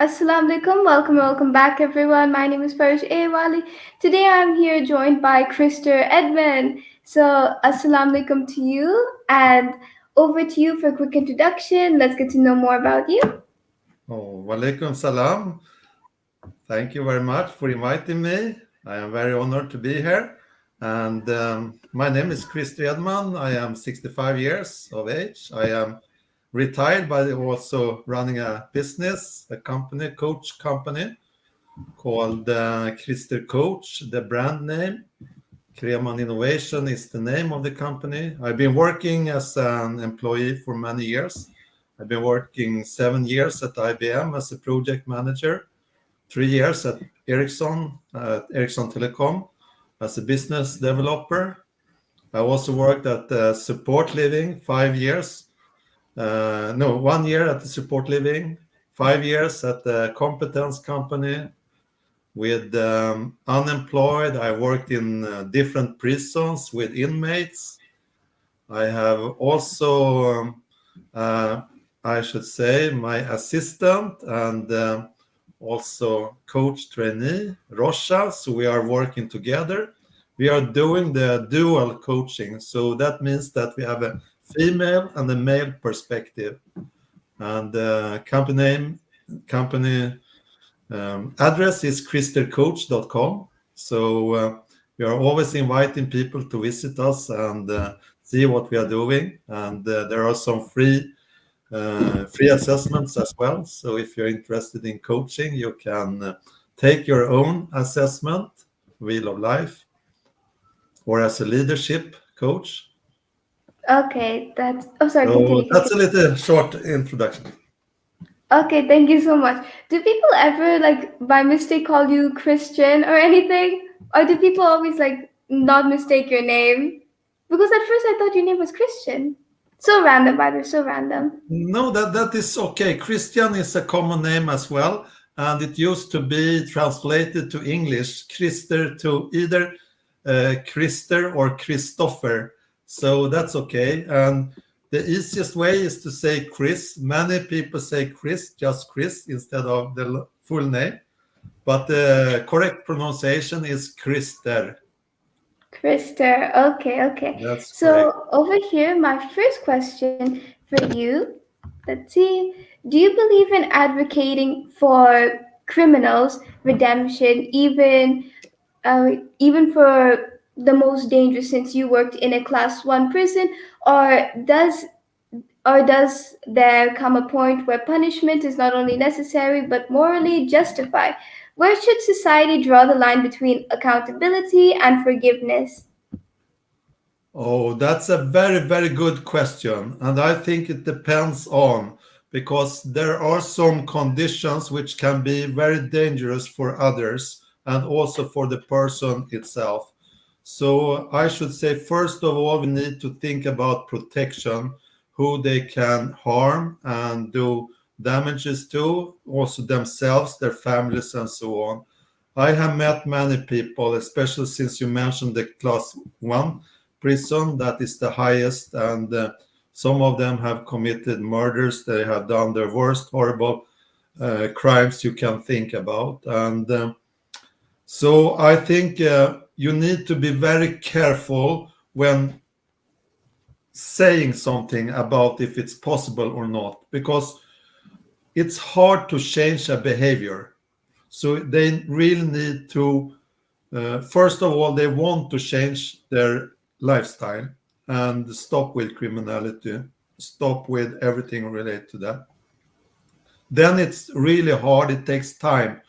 Assalamu alaikum. Welcome back, everyone. My name is PariTalk. Today I'm here joined by Christer Edman. So, assalamu alaikum to you, and over to you for a quick introduction. Let's get to know more about you. Oh, walaikum salam. Thank you very much for inviting me. I am very honored to be here. And my name is Christer Edman. I am 65 years of age. I am retired, but also running a business, a company, coach company called Christer Coach, the brand name. Kreman Innovation is the name of the company. I've been working as an employee for many years. I've been working 7 years at IBM as a project manager, 3 years at Ericsson Telecom as a business developer. I also worked at Support Living 5 years. No, 1 year at the Support Living, 5 years at the Competence Company, with unemployed. I worked in different prisons with inmates. I have also, I should say, my assistant and also coach trainee, Rosha. So we are working together. We are doing the dual coaching. So that means that we have a female and a male perspective. And company address is christercoach.com. So we are always inviting people to visit us and see what we are doing. And there are some free assessments as well. So if you're interested in coaching, you can take your own assessment, Wheel of Life, or as a leadership coach. Okay, that's. Oh, sorry. So Continue. that's a little short introduction. Okay, thank you so much. Do people ever like by mistake call you Christian or anything, or do people always like not mistake your name? Because at first I thought your name was Christian. So random, by the way. So random. No, that is okay. Christian is a common name as well, and it used to be translated to English, Christer, to either Christer or Christopher. So that's okay. And the easiest way is to say Chris. Many people say Chris, just Chris, instead of the full name. But the correct pronunciation is Christer. Krister. Okay. That's correct. So over here, my first question for you. Let's see. Do you believe in advocating for criminals redemption, even for the most dangerous, since you worked in a class one prison, or does there come a point where punishment is not only necessary but morally justified? Where should society draw the line between accountability and forgiveness? Oh, that's a very, very good question. And I think it depends on, because there are some conditions which can be very dangerous for others and also for the person itself. So I should say, first of all, we need to think about protection, who they can harm and do damages to, also themselves, their families, and so on. I have met many people, especially since you mentioned the class one prison, that is the highest, and some of them have committed murders. They have done the worst horrible crimes you can think about. And so I think you need to be very careful when saying something about if it's possible or not, because it's hard to change a behavior. So they really need to, first of all, they want to change their lifestyle and stop with criminality, stop with everything related to that. Then it's really hard. It takes time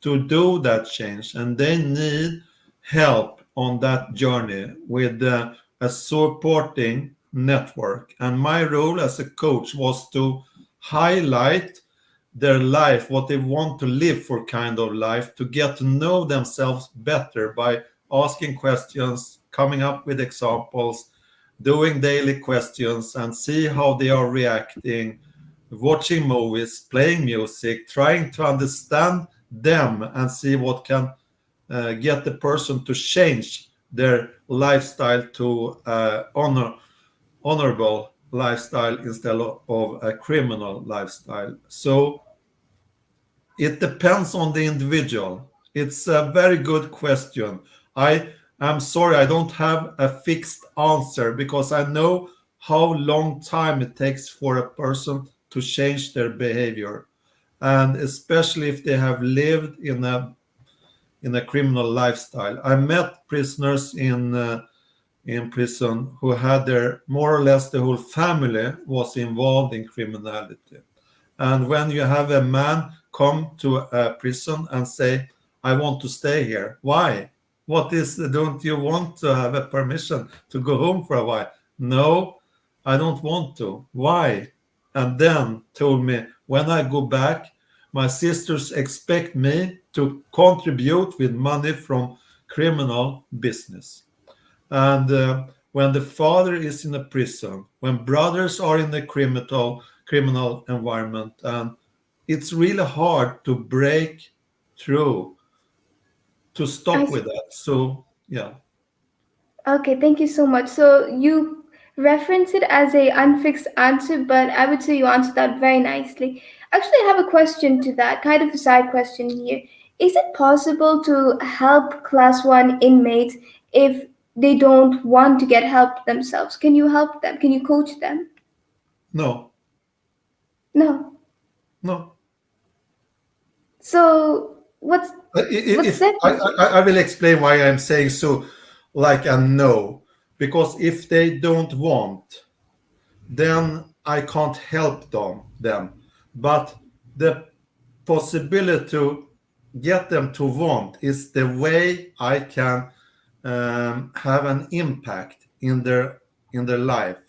to do that change, and they need help on that journey with a supporting network. And my role as a coach was to highlight their life, what they want to live for kind of life, to get to know themselves better by asking questions, coming up with examples, doing daily questions, and see how they are reacting, watching movies, playing music, trying to understand them and see what can get the person to change their lifestyle to honorable lifestyle instead of a criminal lifestyle. So It depends on the individual. It's a very good question. I am sorry, I don't have a fixed answer because I know how long time it takes for a person to change their behavior, and especially if they have lived in a criminal lifestyle. I met prisoners in prison who had their more or less the whole family was involved in criminality. And when you have a man come to a prison and say, I want to stay here, why? Don't you want to have a permission to go home for a while? No, I don't want to. Why? And then told me, when I go back, my sisters expect me to contribute with money from criminal business. And when the father is in a prison, when brothers are in a criminal environment, and it's really hard to break through to I stop with that. So yeah, Okay, thank you so much. So you reference it as a unfixed answer, but I would say you answered that very nicely. Actually, I have a question to that, kind of a side question here. Is it possible to help class 1 inmates if they don't want to get help themselves? Can you help them? Can you coach them? no, No. no. So what's If that mean? I will explain why I'm saying so, like a no, because if they don't want, then I can't help them. But the possibility to get them to want is the way I can have an impact in their life,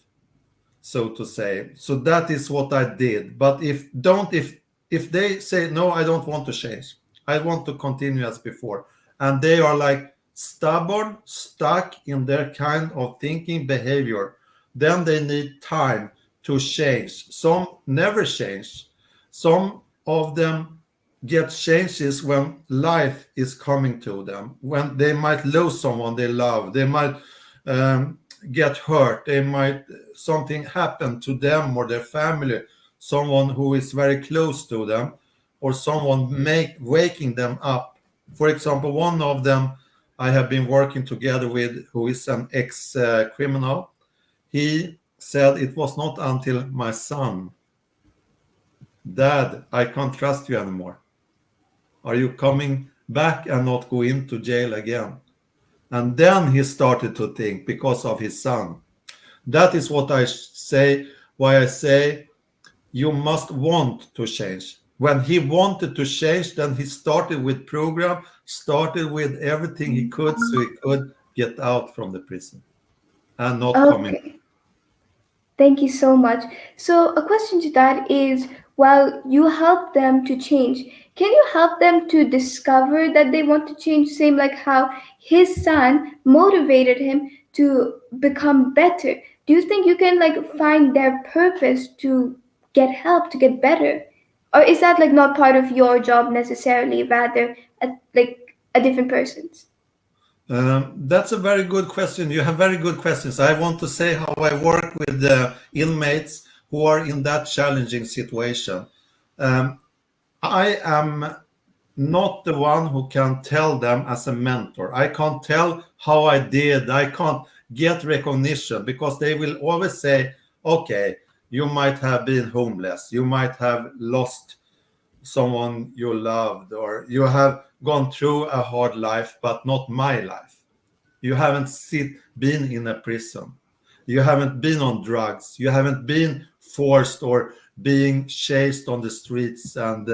so to say. So that is what I did. But if they say no, I don't want to change, I want to continue as before, and they are like stubborn, stuck in their kind of thinking behavior, then they need time to change. Some never change. Some of them get changes when life is coming to them, when they might lose someone they love, they might um, get hurt, they might something happen to them or their family, someone who is very close to them, or someone waking them up. For example, one of them I have been working together with, who is an ex criminal, he said it was not until my son, Dad, I can't trust you anymore. Are you coming back and not go into jail again? And then he started to think because of his son. That is what I say, why I say you must want to change. When he wanted to change, then he started with program, started with everything he could so he could get out from the prison and not coming. Okay. Thank you so much. So, a question to that is, while you help them to change, can you help them to discover that they want to change? Same like how his son motivated him to become better. Do you think you can like find their purpose to get help to get better, or is that like not part of your job necessarily? Rather, a different person's. That's a very good question. You have very good questions. I want to say how I work with the inmates who are in that challenging situation. Um, I am not the one who can tell them as a mentor. I can't tell how I did. I can't get recognition because they will always say, okay, you might have been homeless. You might have lost someone you loved, or you have gone through a hard life, but not my life. You haven't been in a prison. You haven't been on drugs. You haven't been forced or being chased on the streets and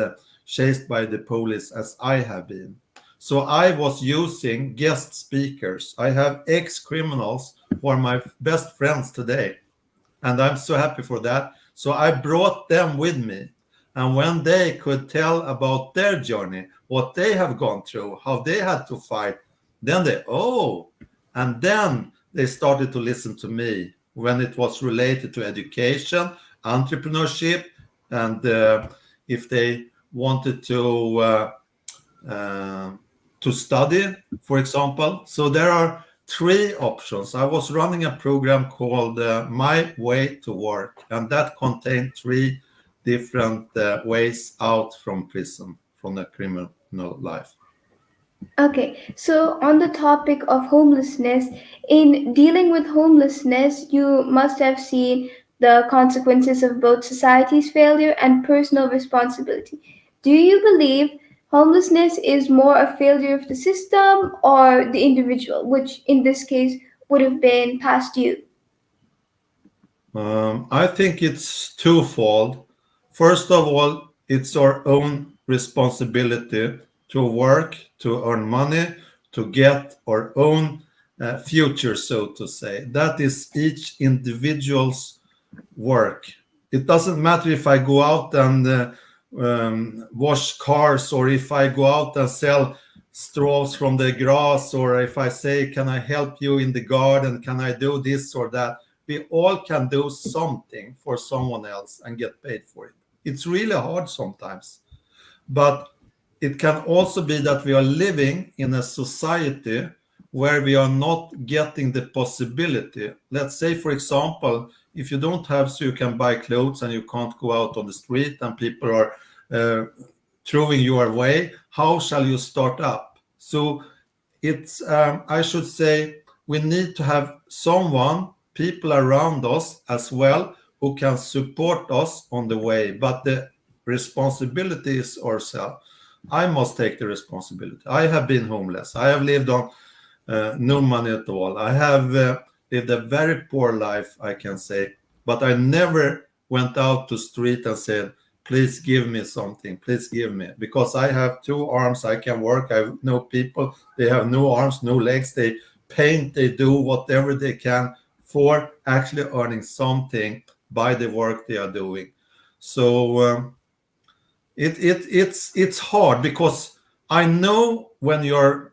chased by the police as I have been. So I was using guest speakers. I have ex-criminals who are my best friends today, and I'm so happy for that. So I brought them with me. And when they could tell about their journey, what they have gone through, how they had to fight, then and then they started to listen to me when it was related to education, entrepreneurship, and if they wanted uh, to study, for example. So there are three options. I was running a program called My Way to Work, and that contained three different ways out from prison. from a criminal life. Okay, so on the topic of homelessness, in dealing with homelessness, you must have seen the consequences of both society's failure and personal responsibility. Do you believe homelessness is more a failure of the system or the individual, which in this case would have been past you? I think it's twofold. First of all, it's our own responsibility to work, to earn money, to get our own future, so to say. That is each individual's work. It doesn't matter if I go out and wash cars, or if I go out and sell straws from the grass, or if I say, can I help you in the garden? Can I do this or that? We all can do something for someone else and get paid for it. It's really hard sometimes, but it can also be that we are living in a society where we are not getting the possibility. Let's say, for example, if you don't have so you can buy clothes and you can't go out on the street and people are uh, throwing you away, how shall you start up? So it's I should say we need to have someone, people around us as well, who can support us on the way, but the responsibility is ourselves. I must take the responsibility. I have been homeless. I have lived on no money at all. I have lived a very poor life, I can say, but I never went out to street and said, please give me something, please give me, because I have two arms, I can work. I know people, they have no arms, no legs, they paint, they do whatever they can for actually earning something by the work they are doing. So it's hard because I know when you're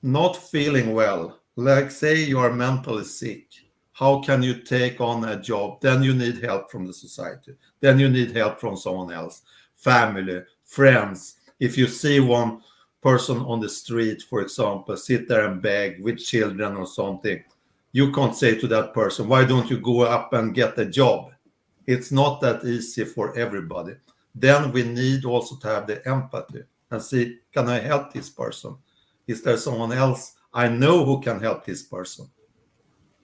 not feeling well, like say you are mentally sick, how can you take on a job? Then you need help from the society. Then you need help from someone else, family, friends. If you see one person on the street, for example, sit there and beg with children or something, you can't say to that person, why don't you go up and get a job? It's not that easy for everybody. Then we need also to have the empathy and see, can I help this person? Is there someone else I know who can help this person?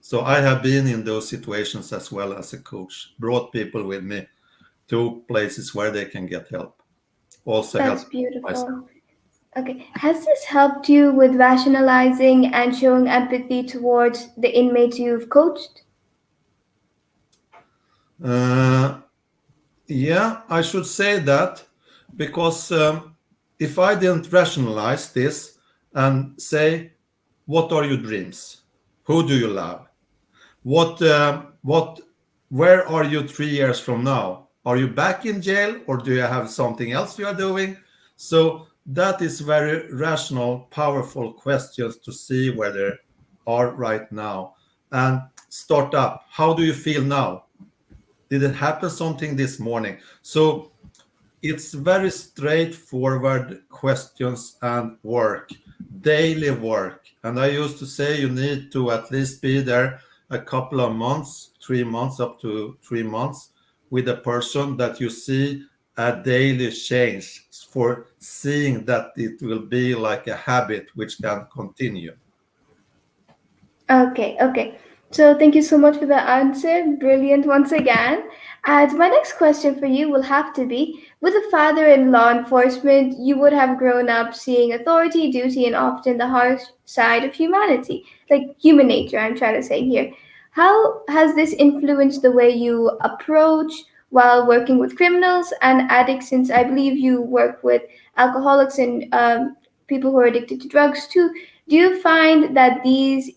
So I have been in those situations as well as a coach, brought people with me to places where they can get help, also That's help myself. beautiful. Okay, has this helped you with rationalizing and showing empathy towards the inmates you've coached? Uh, yeah, I should say that because if I didn't rationalize this and say, what are your dreams? Who do you love? What where are you 3 years from now? Are you back in jail or do you have something else you are doing? So that is very rational, powerful questions to see where they are right now and start up. How do you feel now? Did it happen something this morning? So it's very straightforward questions and work, daily work. And I used to say you need to at least be there a couple of months, 3 months, up to 3 months, with a person that you see a daily change for seeing that it will be like a habit which can continue. Okay, okay. So thank you so much for the answer. Brilliant once again. And my next question for you will have to be, with a father in law enforcement, you would have grown up seeing authority, duty, and often the harsh side of humanity, like human nature, I'm trying to say here. How has this influenced the way you approach while working with criminals and addicts? Since I believe you work with alcoholics and people who are addicted to drugs too. Do you find that these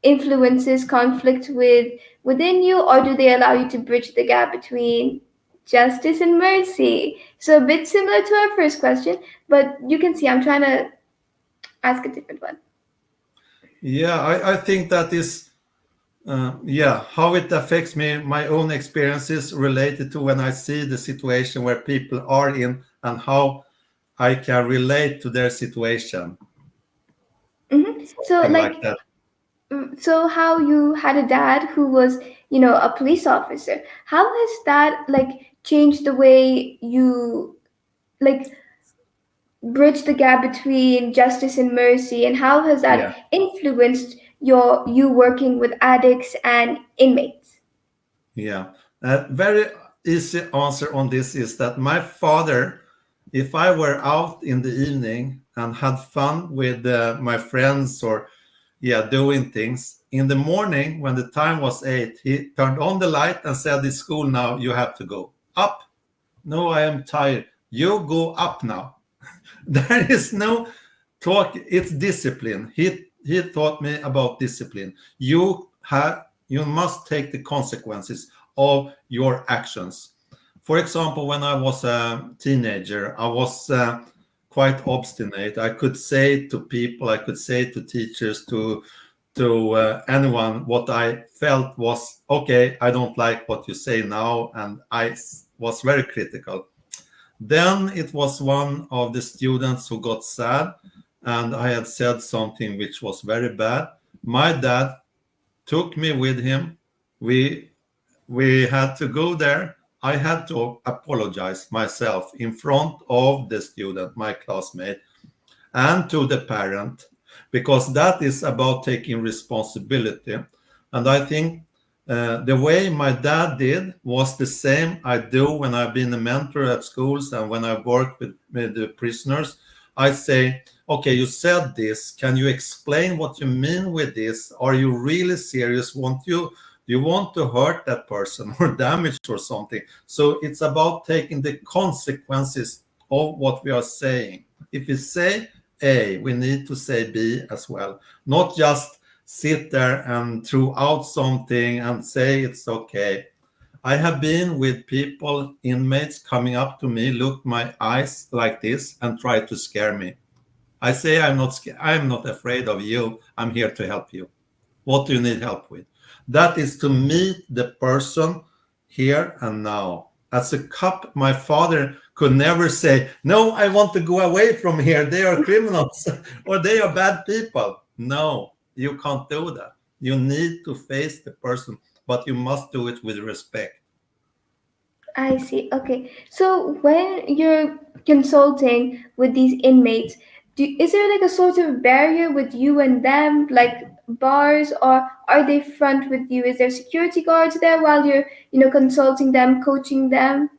influences conflict within you, or do they allow you to bridge the gap between justice and mercy? So a bit similar to our first question, but you can see I'm trying to ask a different one. Yeah, I think that is yeah, how it affects me, my own experiences related to when I see the situation where people are in and how I can relate to their situation, So something like like that. so how you had a dad who was, a police officer. How has that like changed the way you like bridge the gap between justice and mercy, and how has that Yeah. influenced you working with addicts and inmates? Yeah. A very easy answer on this is that my father, if I were out in the evening and had fun with my friends or yeah, doing things, in the morning when the time was 8, he turned on the light and said, "It's school now. You have to go up." "No, I am tired." "You go up now." There is no talk. It's discipline. He taught me about discipline. You must take the consequences of your actions. For example, when I was a teenager, I was quite obstinate. I could say to people, I could say to teachers, to anyone what I felt was okay. I don't like what you say now, and was very critical. Then it was one of the students who got sad, and I had said something which was very bad. My dad took me with him. We we had to go there. I had to apologize myself in front of the student, my classmate, and to the parent, because that is about taking responsibility. And I think the way my dad did was the same I do when I've been a mentor at schools and when I work with the prisoners. I say, okay, you said this. Can you explain what you mean with this? Are you really serious? Do you want to hurt that person or damage or something? So it's about taking the consequences of what we are saying. If we say A, we need to say B as well, not just sit there and throw out something and say it's okay. I have been with people, inmates coming up to me, look my eyes like this and try to scare me. I say I'm not afraid of you. I'm here to help you. What do you need help with? That is to meet the person here and now. As a cop, my father could never say, "No, I want to go away from here. They are criminals or they are bad people." No, you can't do that. You need to face the person, but you must do it with respect. I see. Okay. So when you're consulting with these inmates, is there like a sort of barrier with you and them, like bars, or are they front with you? Is there security guards there while you're, consulting them, coaching them?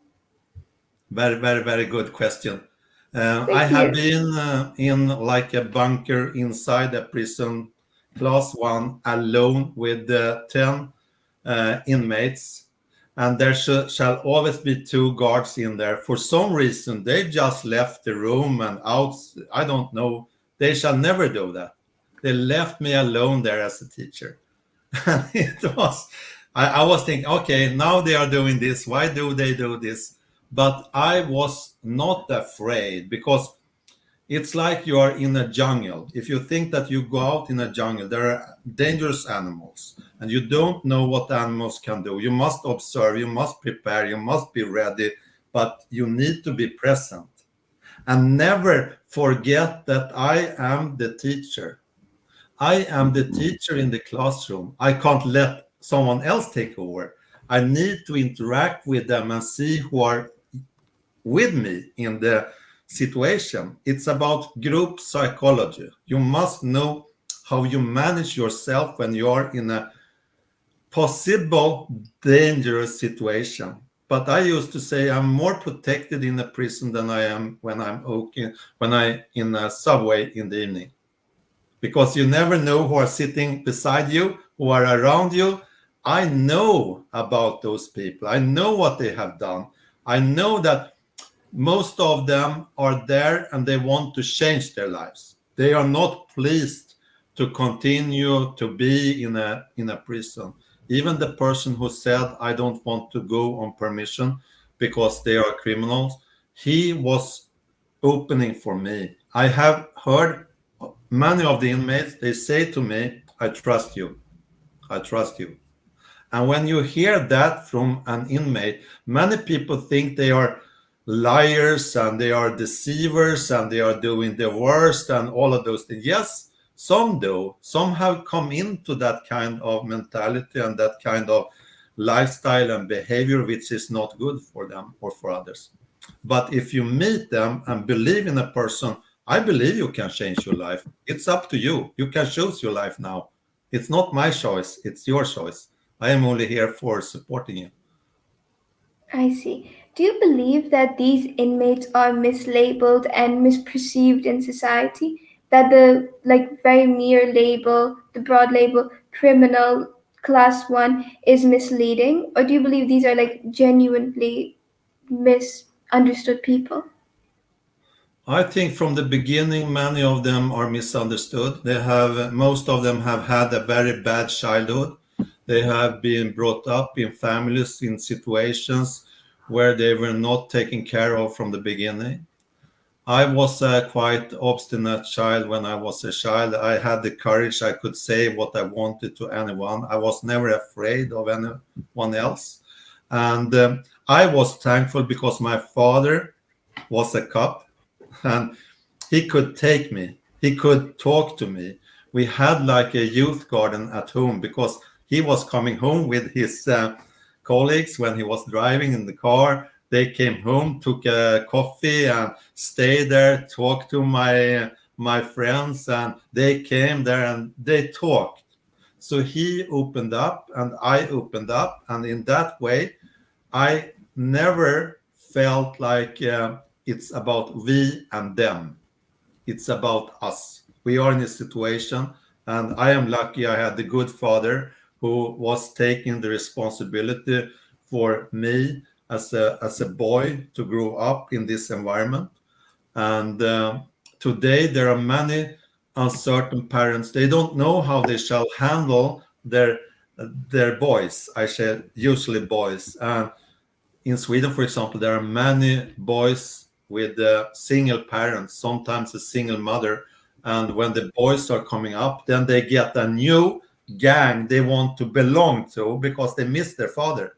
Very, very, very good question. I Thank have you. been in like a bunker inside a prison, class one, alone with 10 inmates, and there shall always be two guards in there. For some reason, they just left the room and out. I don't know. They shall never do that. They left me alone there as a teacher. And I was thinking, okay, now they are doing this. Why do they do this? But I was not afraid because it's like you are in a jungle. If you think that you go out in a jungle, there are dangerous animals and you don't know what animals can do. You must observe, you must prepare, you must be ready, but you need to be present and never forget that I am the teacher. I am the teacher in the classroom. I can't let someone else take over. I need to interact with them and see who are with me in the situation. It's about group psychology. You must know how you manage yourself when you are in a possible dangerous situation. But I used to say I'm more protected in a prison than I am when I'm okay, when I in a subway in the evening, because you never know who are sitting beside you, who are around you. I know about those people. I know what they have done. I know that most of them are there and they want to change their lives. They are not pleased to continue to be in a prison. Even the person who said I don't want to go on permission because they are criminals, he was opening for me. I have heard many of the inmates, they say to me, I trust you. I trust you. And when you hear that from an inmate, many people think they are liars and they are deceivers and they are doing the worst and all of those things. Yes, some do. Some have come into that kind of mentality and that kind of lifestyle and behavior, which is not good for them or for others. But if you meet them and believe in a person, I believe you can change your life. It's up to you. You can choose your life now. It's not my choice, it's your choice. I am only here for supporting you. I see. Do you believe that these inmates are mislabeled and misperceived in society? That the like very mere label, the broad label, criminal class one is misleading? Or do you believe these are like genuinely misunderstood people? I think from the beginning, many of them are misunderstood. Most of them have had a very bad childhood. They have been brought up in families in situations where they were not taken care of from the beginning. I was a quite obstinate child when I was a child. I had the courage. I could say what I wanted to anyone. I was never afraid of anyone else. And I was thankful because my father was a cop and he could take me. He could talk to me. We had like a youth garden at home because he was coming home with his colleagues when he was driving in the car. They came home, took a coffee, and stayed there, talked to my friends, and they came there and they talked. So he opened up, and I opened up, and in that way, I never felt like it's about we and them. It's about us. We are in a situation, and I am lucky I had a good father who was taking the responsibility for me as a boy to grow up in this environment. And today there are many uncertain parents. They don't know how they shall handle their boys. I said usually boys. And in Sweden, for example, there are many boys with single parents, sometimes a single mother. And when the boys are coming up, then they get a new gang they want to belong to because they miss their father.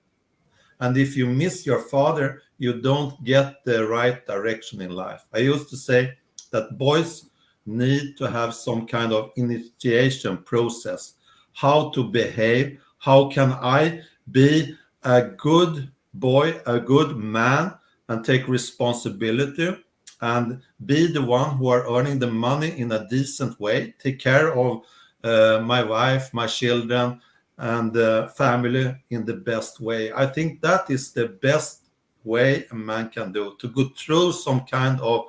And if you miss your father, you don't get the right direction in life. I used to say that boys need to have some kind of initiation process. How to behave? How can I be a good boy, a good man, and take responsibility and be the one who are earning the money in a decent way, take care of my wife, my children, and the family in the best way. I think that is the best way a man can do to go through some kind of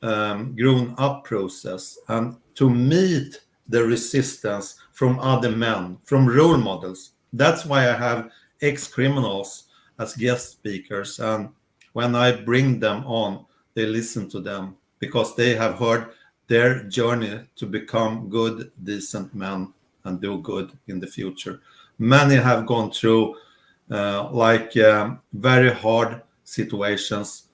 grown up process and to meet the resistance from other men, from role models. That's why I have ex criminals as guest speakers. And when I bring them on, they listen to them because they have heard their journey to become good, decent men and do good in the future. Many have gone through very hard situations.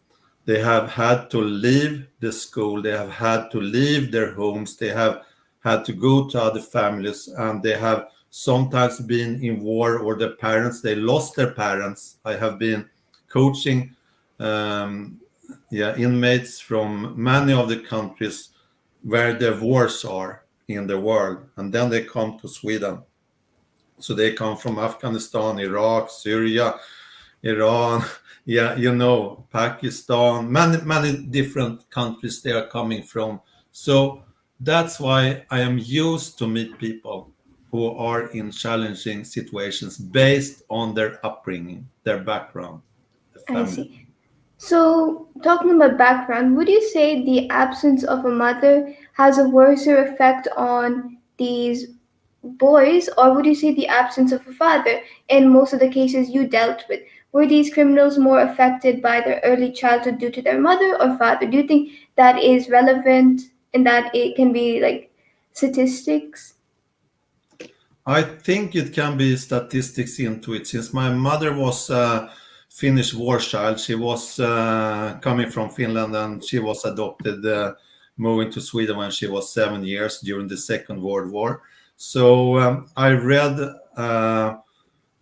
They have had to leave the school, they have had to leave their homes, they have had to go to other families, and they have sometimes been in war, or their parents, they lost their parents. I have been coaching um, inmates from many of the countries where the wars are in the world, and then they come to Sweden. So they come from Afghanistan, Iraq, Syria, Iran, Pakistan, many different countries they are coming from. So that's why I am used to meet people who are in challenging situations based on their upbringing, their background, the I family. see. So, talking about background, would you say the absence of a mother has a worser effect on these boys, or would you say the absence of a father in most of the cases you dealt with? Were these criminals more affected by their early childhood due to their mother or father? Do you think that is relevant and that it can be like statistics? I think it can be statistics into it. Since my mother was a Finnish war child, she was coming from Finland and she was adopted, moving to Sweden when she was 7 years during the Second World War. So I read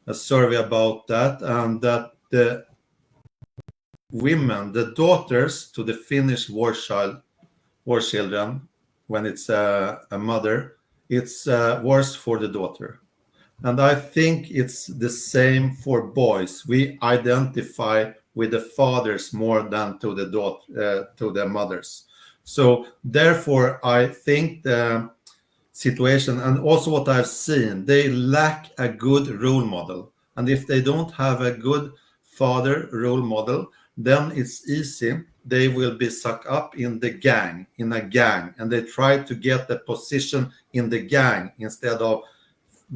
a survey about that, and that the women, the daughters to the Finnish war children, when it's a mother, it's worse for the daughter. And I think it's the same for boys. We identify with the fathers more than to the to the mothers. So therefore, I think the situation and also what I've seen, they lack a good role model. And if they don't have a good father role model, then it's easy. They will be sucked up in the gang, in a gang, and they try to get the position in the gang instead of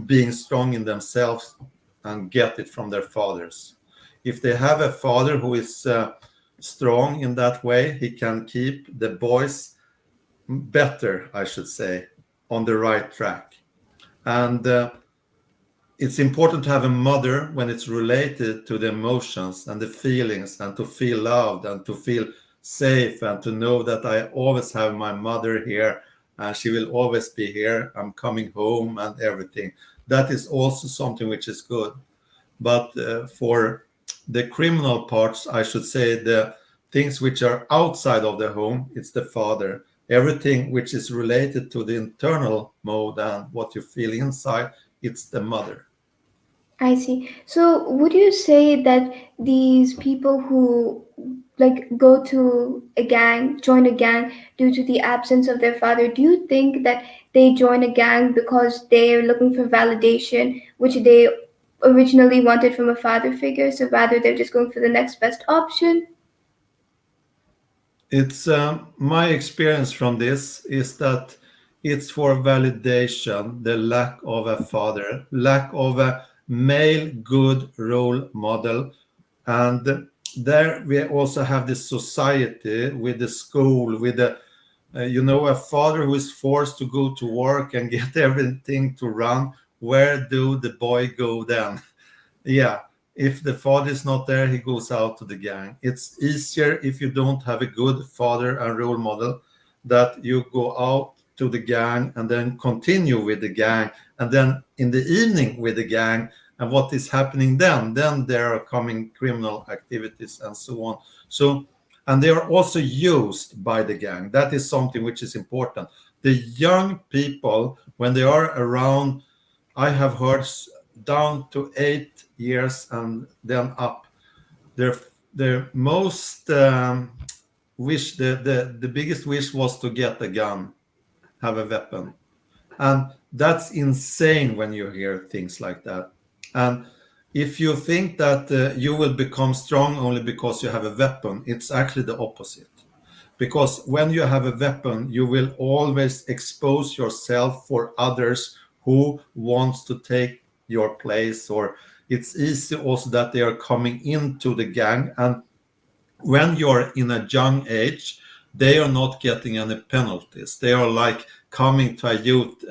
being strong in themselves and get it from their fathers. If they have a father who is strong in that way, he can keep the boys better, I should say, on the right track. And it's important to have a mother when it's related to the emotions and the feelings and to feel loved and to feel safe and to know that I always have my mother here and she will always be here. I'm coming home and everything. That is also something which is good. But for the criminal parts, I should say the things which are outside of the home, it's the father. Everything which is related to the internal mode and what you feel inside, it's the mother. I see. So, would you say that these people who like go to a gang, join a gang due to the absence of their father, do you think that they join a gang because they're looking for validation, which they originally wanted from a father figure, so rather they're just going for the next best option? It's my experience from this is that it's for validation, the lack of a father, lack of a male good role model. And there we also have the society with the school, with the, a father who is forced to go to work and get everything to run. Where do the boy go then? Yeah, if the father is not there, he goes out to the gang. It's easier if you don't have a good father and role model that you go out to the gang and then continue with the gang and then in the evening with the gang. And what is happening then there are coming criminal activities and so on. So, and they are also used by the gang. That is something which is important. The young people, when they are around, I have heard down to 8 years and then up. Their most wish, the biggest wish was to get a gun, have a weapon. And that's insane when you hear things like that. And if you think that you will become strong only because you have a weapon, it's actually the opposite. Because when you have a weapon, you will always expose yourself for others who wants to take your place, or it's easy also that they are coming into the gang. And when you're in a young age, they are not getting any penalties. They are like coming to a youth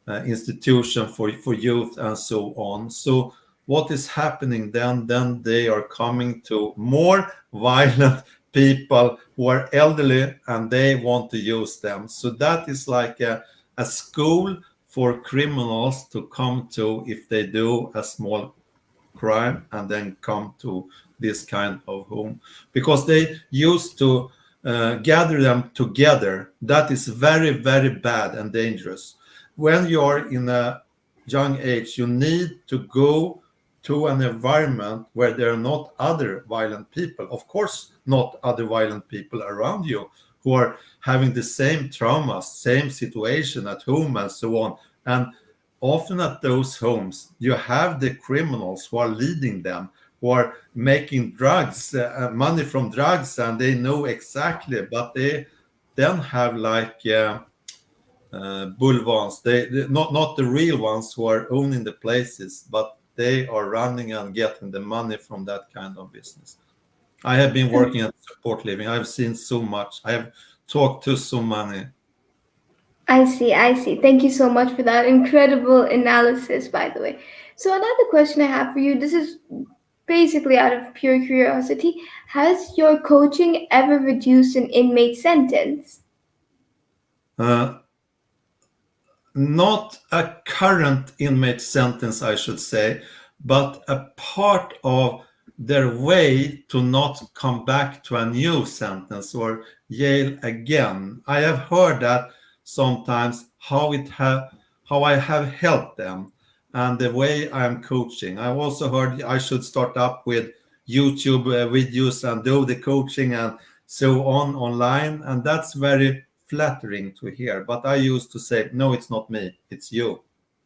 institution for youth and so on. So what is happening then they are coming to more violent people who are elderly and they want to use them. So that is like a school for criminals to come to if they do a small crime and then come to this kind of home, because they used to gather them together. That is very, very bad and dangerous. When you are in a young age, you need to go to an environment where there are not other violent people. Of course, not other violent people around you who are having the same traumas, same situation at home, and so on. And often at those homes, you have the criminals who are leading them, who are making drugs, money from drugs, and they know exactly, but they then have like bulvans. They not the real ones who are owning the places, but they are running and getting the money from that kind of business. I have been working at support living. I've seen so much. I have talked to so many. I see, I see. Thank you so much for that incredible analysis, by the way. So, another question I have for you, this is basically out of pure curiosity. Has your coaching ever reduced an inmate sentence? Uh, Not a current inmate sentence, I should say, but a part of their way to not come back to a new sentence or jail again. I have heard that sometimes how I have helped them and the way I'm coaching. I've also heard I should start up with YouTube videos and do the coaching and so on online. And that's very flattering to hear. But I used to say, no, it's not me, it's you.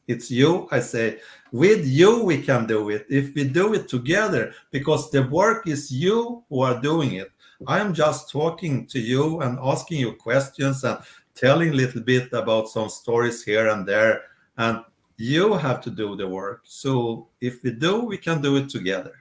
It's you. I say, with you, we can do it if we do it together, because the work is you who are doing it. I am just talking to you and asking you questions and telling a little bit about some stories here and there. And you have to do the work. So if we do, we can do it together.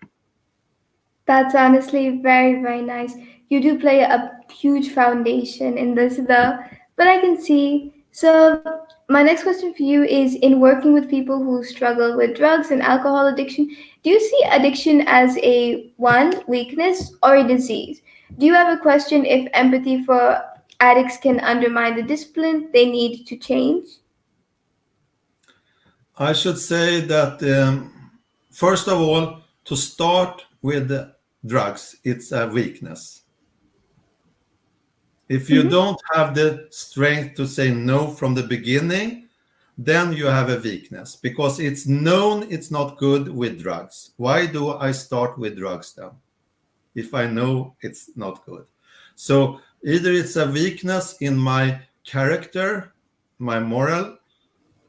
That's honestly very, very nice. You do play a huge foundation in this, though, but I can see. So, my next question for you is, in working with people who struggle with drugs and alcohol addiction, do you see addiction as a one, weakness, or a disease? Do you have a question if empathy for addicts can undermine the discipline they need to change? I should say that, first of all, to start with drugs, it's a weakness. If you Mm-hmm. don't have the strength to say no from the beginning, then you have a weakness, because it's known it's not good with drugs. Why do I start with drugs then, if I know it's not good? So either it's a weakness in my character, my moral,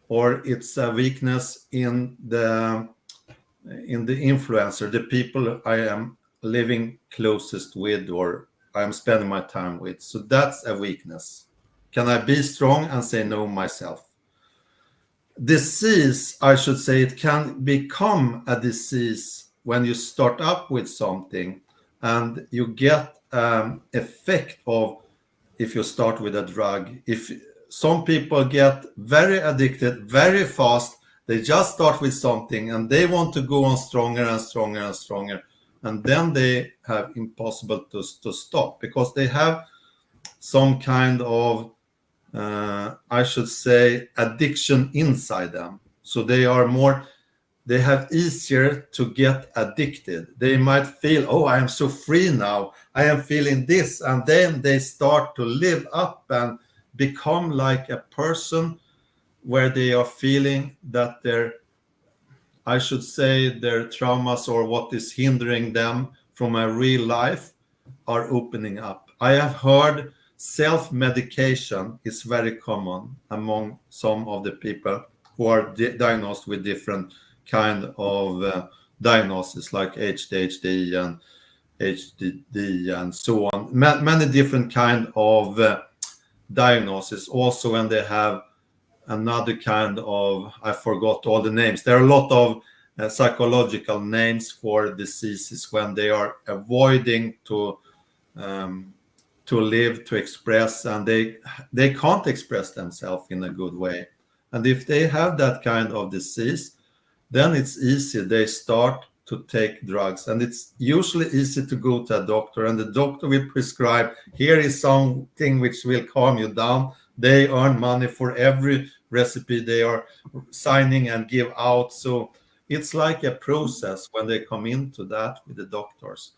or it's a weakness in the influencer, the people I am living closest with or I'm spending my time with. So that's a weakness. Can I be strong and say no myself? Disease, I should say, it can become a disease when you start up with something and you get effect of, if you start with a drug. If some people get very addicted very fast, they just start with something and they want to go on stronger and stronger and stronger, and then they have impossible to stop, because they have some kind of, I should say, addiction inside them. So they have easier to get addicted. They might feel, oh, I am so free now, I am feeling this, and then they start to live up and become like a person where they are feeling that their, I should say, their traumas or what is hindering them from a real life are opening up. I have heard self-medication is very common among some of the people who are diagnosed with different kind of diagnosis, like ADHD and HDD and so on. Many different kind of diagnosis. Also, when they have another kind of, I forgot all the names. There are a lot of psychological names for diseases when they are avoiding um, to live, to express, and they can't express themselves in a good way. And if they have that kind of disease, then it's easy. They start to take drugs, and it's usually easy to go to a doctor, and the doctor will prescribe, here is something which will calm you down. They earn money for every recipe they are signing and give out. So it's like a process when they come into that with the doctors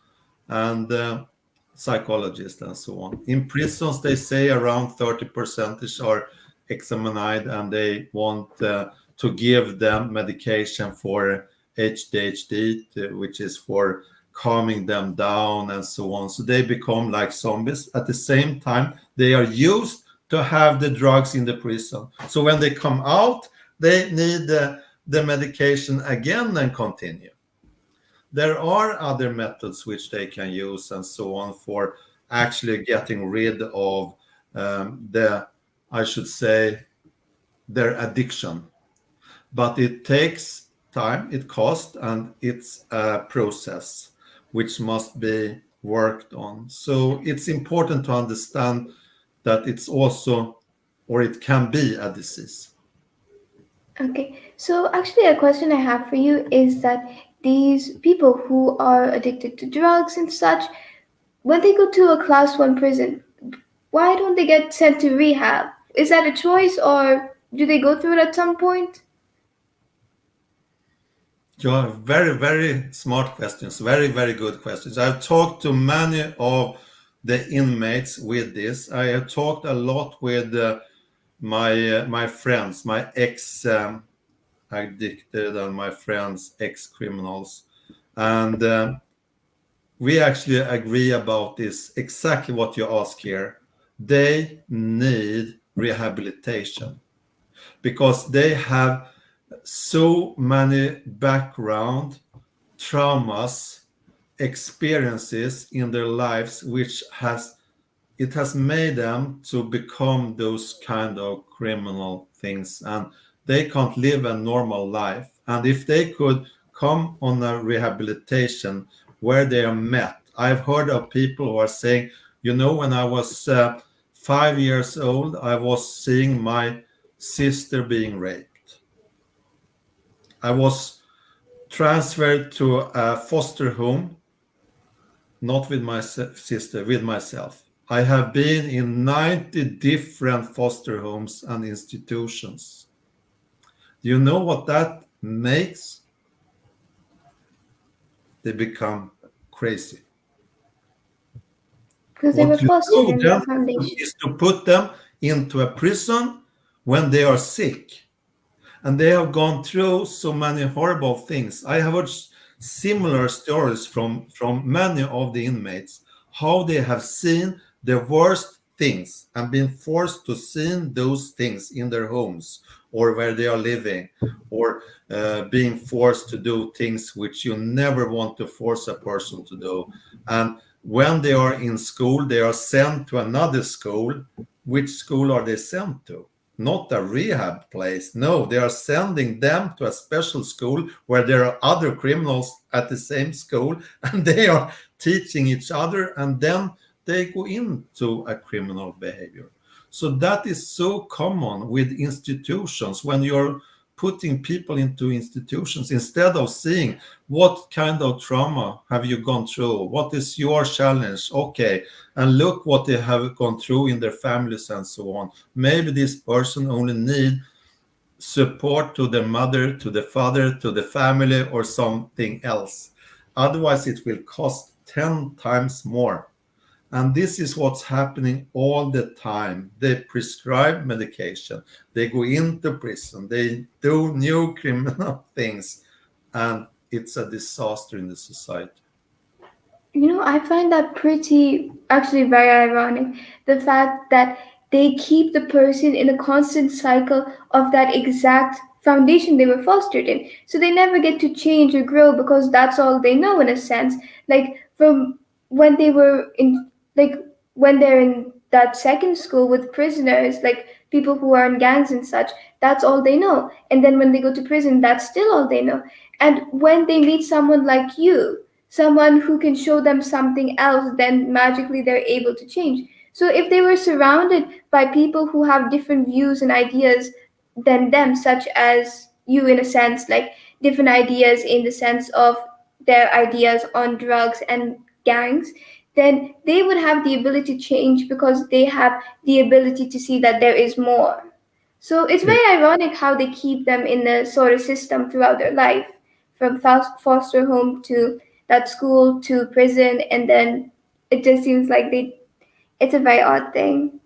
and psychologists and so on. In prisons, they say around 30% are examined, and they want to give them medication for ADHD, which is for calming them down and so on. So they become like zombies. At the same time, they are used to have the drugs in the prison. So when they come out, they need the medication again and continue. There are other methods which they can use and so on for actually getting rid of the, I should say, their addiction. But it takes time, it costs, and it's a process which must be worked on. So it's important to understand that it's also, or it can be, a disease. Okay, so actually, a question I have for you is that these people who are addicted to drugs and such, when they go to a class one prison, why don't they get sent to rehab? Is that a choice, or do they go through it at some point? Yeah, very, very smart questions. Very, very good questions. I've talked to many of the inmates with this. I have talked a lot with my friends, my ex addicted and my friends ex criminals, and we actually agree about this, exactly what you ask here. They need rehabilitation because they have so many background traumas, experiences in their lives, which has it has made them to become those kind of criminal things, and they can't live a normal life. And if they could come on a rehabilitation where they are met, I've heard of people who are saying, when I was 5 years old, I was seeing my sister being raped. I was transferred to a foster home, not with my sister, with myself. I have been in 90 different foster homes and institutions. Do you know what that makes? They become crazy. because they were What you fostered do in then that foundation. is to put them into a prison when they are sick. And they have gone through so many horrible things. I have heard similar stories from many of the inmates, how they have seen the worst things and been forced to see those things in their homes or where they are living, or being forced to do things which you never want to force a person to do. And when they are in school, they are sent to another school. Which school are they sent to? Not a rehab place. No, they are sending them to a special school where there are other criminals at the same school, and they are teaching each other, and then they go into a criminal behavior. So that is so common with institutions. When you're putting people into institutions, instead of seeing what kind of trauma have you gone through, what is your challenge, okay, and look what they have gone through in their families and so on. Maybe this person only need support to the mother, to the father, to the family, or something else. Otherwise it will cost 10 times more. And this is what's happening all the time. They prescribe medication, they go into prison, they do new criminal things, and it's a disaster in the society. I find that pretty, actually very ironic. The fact that they keep the person in a constant cycle of that exact foundation they were fostered in. So they never get to change or grow because that's all they know in a sense. Like from when they were in, like when they're in that second school with prisoners, like people who are in gangs and such, that's all they know. And then when they go to prison, that's still all they know. And when they meet someone like you, someone who can show them something else, then magically they're able to change. So if they were surrounded by people who have different views and ideas than them, such as you in a sense, like different ideas in the sense of their ideas on drugs and gangs, then they would have the ability to change because they have the ability to see that there is more. So it's Yeah. very ironic how they keep them in the sort of system throughout their life, from foster home to that school to prison, and then it just seems like it's a very odd thing.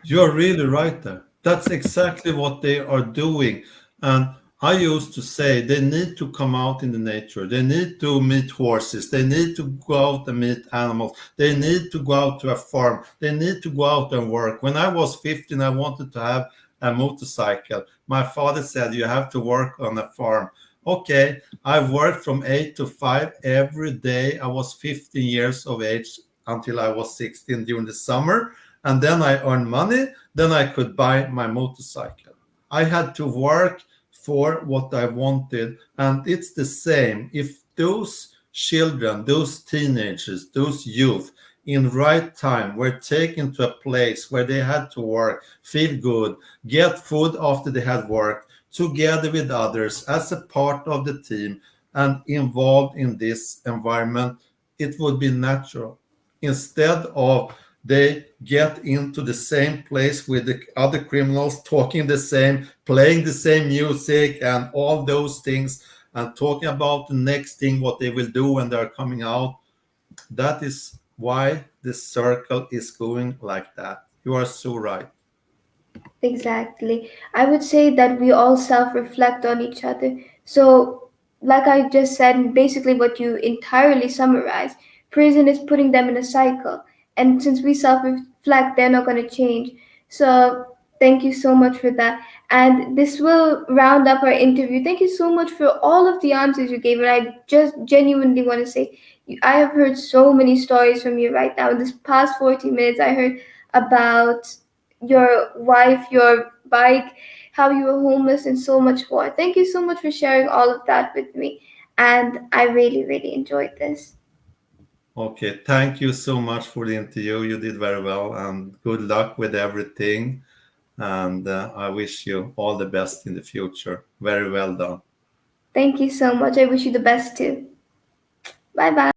You're really right there. That's exactly what they are doing. And I used to say they need to come out in the nature. They need to meet horses. They need to go out and meet animals. They need to go out to a farm. They need to go out and work. When I was 15, I wanted to have a motorcycle. My father said, "You have to work on a farm." Okay, I worked from 8 to 5 every day. I was 15 years of age until I was 16 during the summer, and then I earned money, then I could buy my motorcycle. I had to work for what I wanted, and it's the same. If those children, those teenagers, those youth in right time were taken to a place where they had to work, feel good, get food after they had worked, together with others as a part of the team and involved in this environment, it would be natural. Instead of they get into the same place with the other criminals, talking the same, playing the same music, and all those things, and talking about the next thing, what they will do when they're coming out. That is why the circle is going like that. You are so right. Exactly. I would say that we all self reflect on each other. So like I just said, basically what you entirely summarized, prison is putting them in a cycle. And since we self reflect, they're not going to change. So thank you so much for that. And this will round up our interview. Thank you so much for all of the answers you gave. And I just genuinely want to say, I have heard so many stories from you right now. In this past 40 minutes, I heard about your wife, your bike, how you were homeless, and so much more. Thank you so much for sharing all of that with me. And I really, really enjoyed this. Okay, thank you so much for the interview. You did very well, and good luck with everything. And I wish you all the best in the future. Very well done. Thank you so much. I wish you the best too. Bye bye.